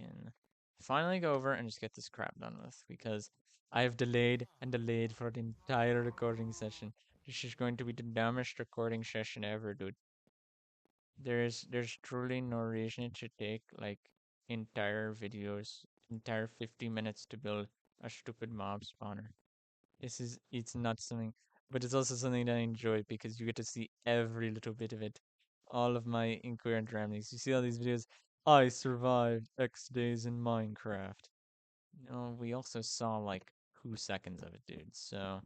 can finally go over and just get this crap done with, because I have delayed and delayed for the entire recording session. This is going to be the dumbest recording session ever, dude. There's truly no reason to take like entire videos, entire 50 minutes to build a stupid mob spawner. It's not something, but it's also something that I enjoy because you get to see every little bit of it. All of my incoherent ramblings. You see all these videos. I survived X days in Minecraft. No, we also saw like 2 seconds of it, dude. So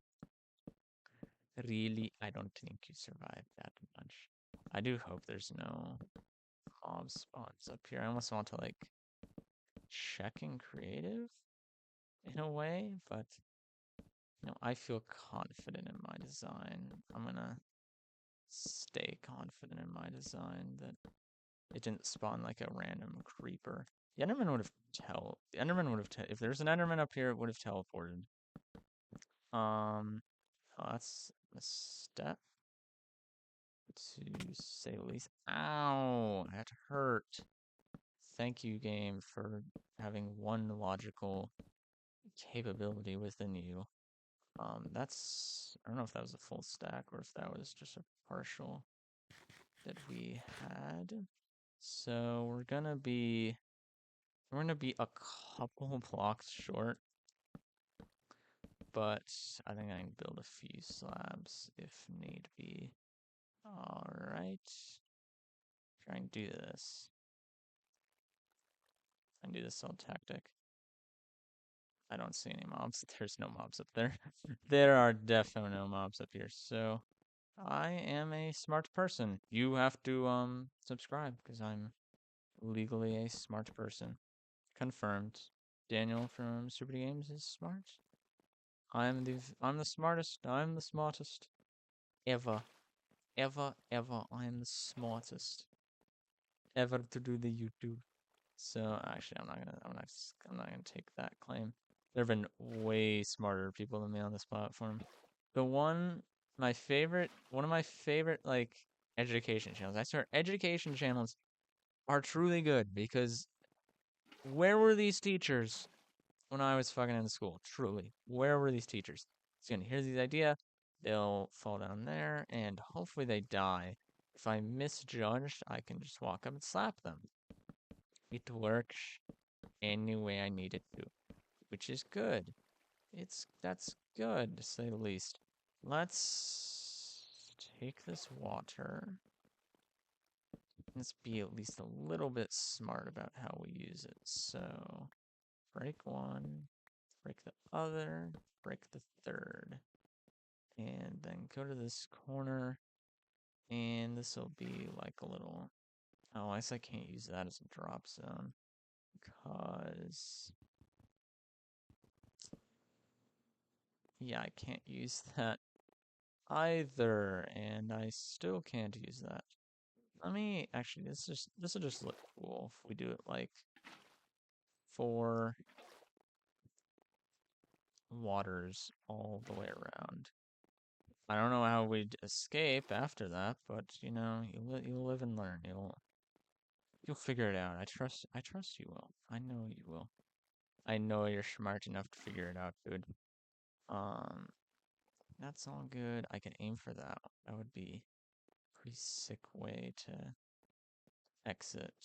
really, I don't think you survived that much. I do hope there's no mob spawns up here. I almost want to like check in creative in a way, but I feel confident in my design. I'm gonna stay confident in my design that it didn't spawn like a random creeper. The Enderman would have if there's an Enderman up here, it would have teleported. That's a step, to say the least. Ow, that hurt. Thank you, game, for having one logical capability within you. I don't know if that was a full stack or if that was just a partial that we had. So we're gonna be a couple blocks short, but I think I can build a few slabs if need be. All right, try and do this. And do this old tactic. I don't see any mobs. There's no mobs up there. There are definitely no mobs up here. So I am a smart person. You have to subscribe because I'm legally a smart person. Confirmed. Daniel from SuperDgames is smart. I'm the smartest. I'm the smartest ever. Ever. I am the smartest ever to do the YouTube. So actually, I'm not gonna take that claim. There have been way smarter people than me on this platform. One of my favorite like education channels. I swear, education channels are truly good because where were these teachers when I was fucking in school? Truly, where were these teachers? So here's the idea. They'll fall down there and hopefully they die. If I misjudged, I can just walk up and slap them. It works any way I need it to, which is good. That's good to say the least. Let's take this water. Let's be at least a little bit smart about how we use it. So break one, break the other, break the third. And then go to this corner. And this will be like a little... Oh, I guess I can't use that as a drop zone. Because... Yeah, I can't use that either. And I still can't use that. Let me... Actually, this will just look cool if we do it like... 4 waters all the way around. I don't know how we'd escape after that, but you'll live and learn. You'll figure it out. I trust you will. I know you will. I know you're smart enough to figure it out, dude. Um, that's all good. I can aim for that. That would be a pretty sick way to exit.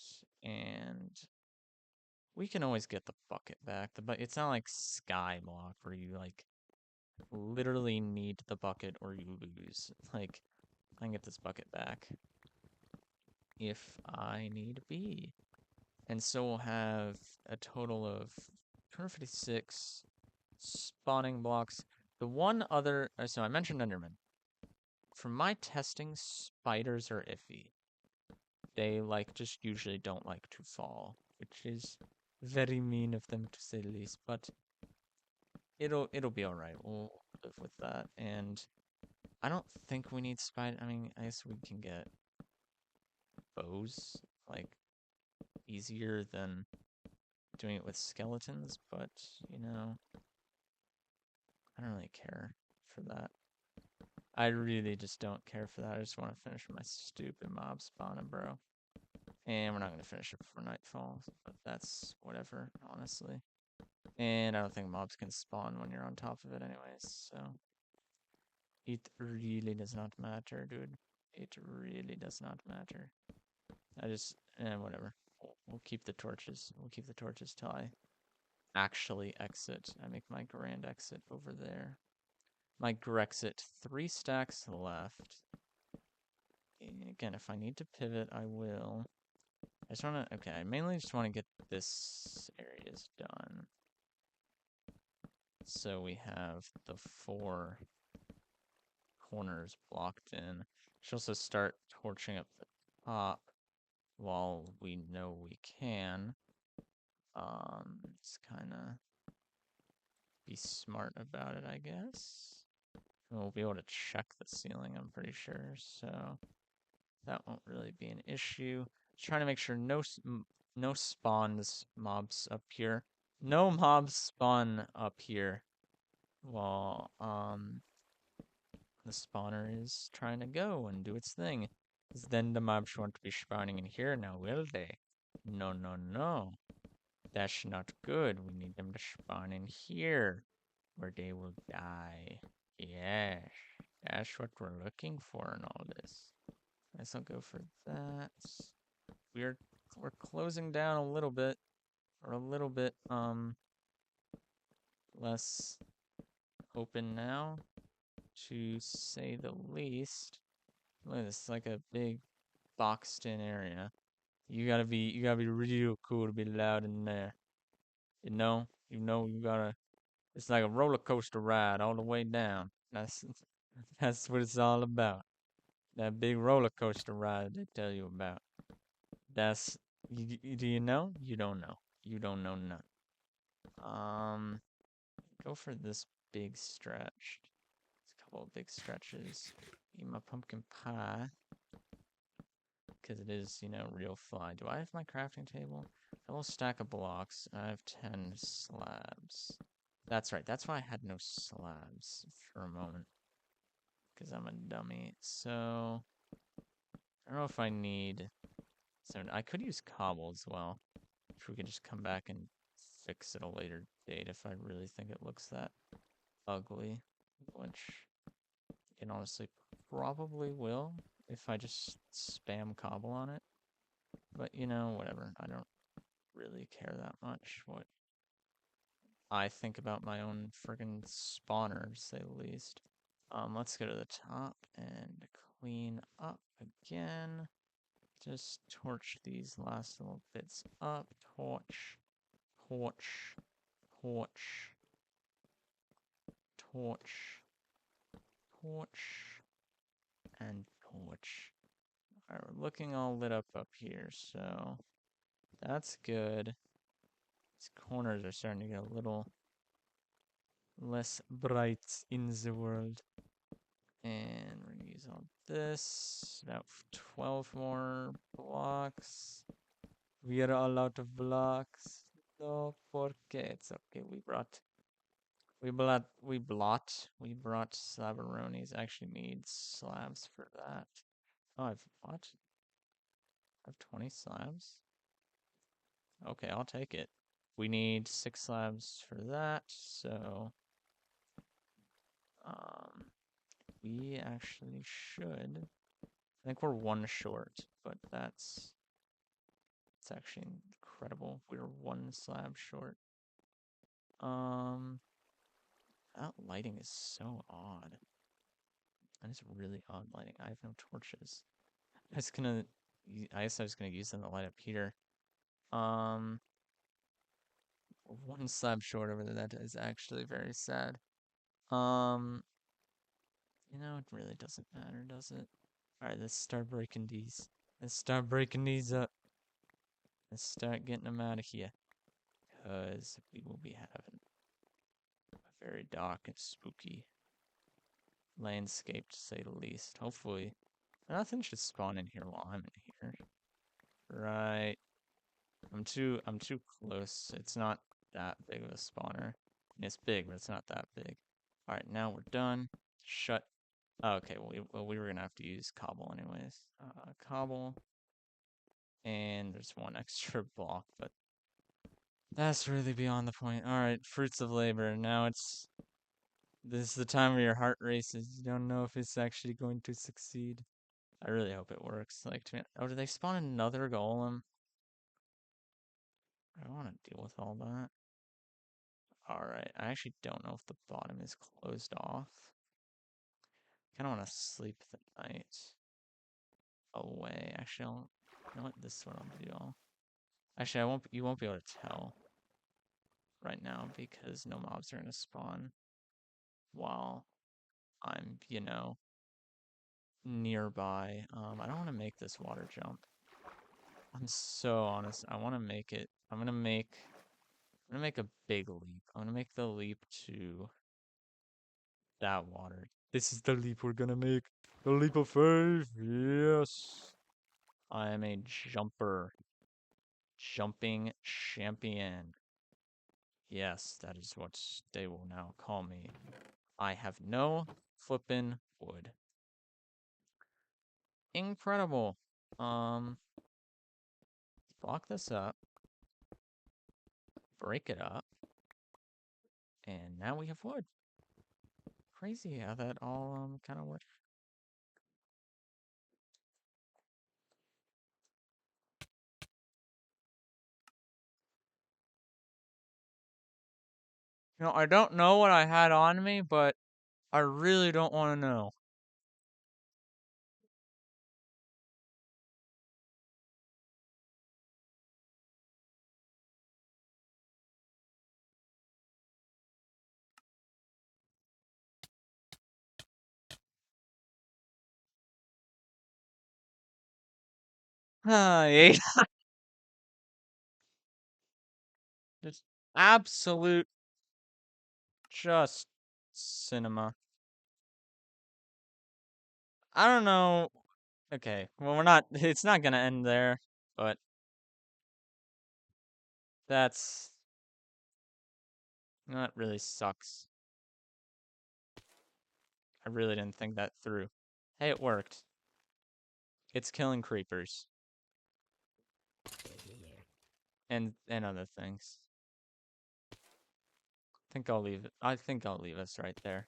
And we can always get the bucket back. It's not like Skyblock where you like literally need the bucket or you lose. Like, I can get this bucket back if I need be. And so we'll have a total of 256 spawning blocks. The one other, so I mentioned Enderman. From my testing, spiders are iffy. They just usually don't like to fall, which is very mean of them to say the least, but it'll be alright. We'll live with that. And I don't think we need spider. I mean, I guess we can get bows, like, easier than doing it with skeletons, but, I don't really care for that. I really just don't care for that. I just want to finish my stupid mob spawning, bro. And we're not going to finish it before nightfall, but that's whatever, honestly. And I don't think mobs can spawn when you're on top of it anyways, so... It really does not matter, dude. It really does not matter. Whatever. We'll keep the torches. We'll keep the torches till I actually exit. I make my grand exit over there. My Grexit, 3 stacks left. Again, if I need to pivot, I will. I just want to, okay, I mainly just want to get this areas done. So we have the 4 corners blocked in. Should also start torching up the top while we know we can. Just kind of be smart about it, I guess. We'll be able to check the ceiling, I'm pretty sure, so that won't really be an issue. Just trying to make sure no spawns mobs up here. No mobs spawn up here while the spawner is trying to go and do its thing. Because then the mobs won't be spawning in here now, will they? No, no, no. That's not good. We need them to spawn in here, where they will die. Yes, that's what we're looking for in all this. I guess I'll go for that. We're closing down a little bit, or a little bit less open now, to say the least. Look at this, it's like a big boxed in area. You gotta be real cool to be loud in there. You gotta. It's like a roller coaster ride all the way down. That's what it's all about. That big roller coaster ride they tell you about. That's do you know? You don't know. You don't know none. Go for this big stretch. It's a couple of big stretches. Eat my pumpkin pie. Because it is, real fly. Do I have my crafting table? A little stack of blocks. I have 10 slabs. That's right. That's why I had no slabs for a moment. Because I'm a dummy. So, I don't know if I need... So, I could use cobble as well. If we could just come back and fix it a later date if I really think it looks that ugly. Which, it honestly probably will if I just spam cobble on it. But, whatever. I don't really care that much what I think about my own friggin' spawner, to say the least. Let's go to the top and clean up again. Just torch these last little bits up. Torch, torch, torch, torch, torch, and torch. Alright, we're looking all lit up here, so that's good. These corners are starting to get a little less bright in the world. And we're gonna use all this. About 12 more blocks. We are all out of blocks. No, porque it's okay. We brought slabberonis. I actually need slabs for that. Oh, what? I have 20 slabs? Okay, I'll take it. We need 6 slabs for that, so we actually should. I think we're 1 short, but it's actually incredible. We're 1 slab short. That lighting is so odd. That is really odd lighting. I have no torches. I guess I was gonna use them to light up here. 1 slab short over there. That is actually very sad. It really doesn't matter, does it? Alright, let's start breaking these. Let's start breaking these up. Let's start getting them out of here. Because we will be having a very dark and spooky landscape, to say the least. Hopefully, nothing should spawn in here while I'm in here. Right. I'm too close. It's not that big of a spawner. It's big, but it's not that big. Alright, now we're done. Shut. Oh, okay, well, we were gonna have to use cobble anyways. Cobble. And there's one extra block, but that's really beyond the point. Alright, fruits of labor. Now this is the time where your heart races. You don't know if it's actually going to succeed. I really hope it works. Like, oh, did they spawn another golem? I don't want to deal with all that. Alright, I actually don't know if the bottom is closed off. I kind of want to sleep the night away. Actually, you know what? This is what I'll do. Actually, you won't be able to tell right now because no mobs are going to spawn while I'm, nearby. I don't want to make this water jump. I'm so honest. I want to make it. I'm gonna make a big leap. I'm gonna make the leap to that water. This is the leap we're gonna make. The leap of faith. Yes. I am a jumper. Jumping champion. Yes, that is what they will now call me. I have no flippin' wood. Incredible. Block this up. Break it up. And now we have wood. Crazy how that all kind of works. I don't know what I had on me, but I really don't want to know. Yeah. Just absolute, just cinema. I don't know. Okay, well, it's not gonna end there, but that really sucks. I really didn't think that through. Hey, it worked. It's killing creepers. And other things. I think I'll leave us right there.